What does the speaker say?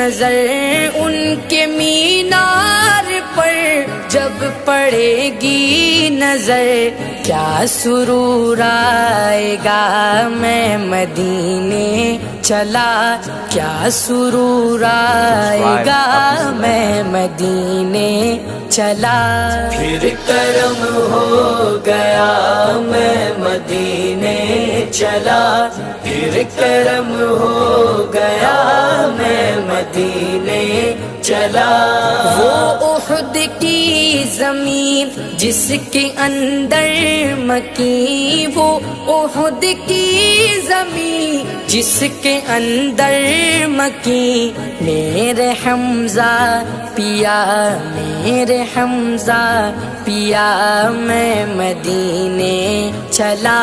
نظر ان کے مینار پر جب پڑے گی نظر، کیا سرور آئے گا میں مدینے چلا، کیا سرور آئے گا میں مدینے چلا۔ پھر کرم ہو گیا میں مدینے چلا، پھر کرم ہو گیا میں مدینے چلا۔ وہ احد کی زمین جس کے اندر مکی، وہ احد کی زمین جس کے اندر مکی، میرے حمزہ پیا، میرے حمزہ پیا میں مدینے چلا۔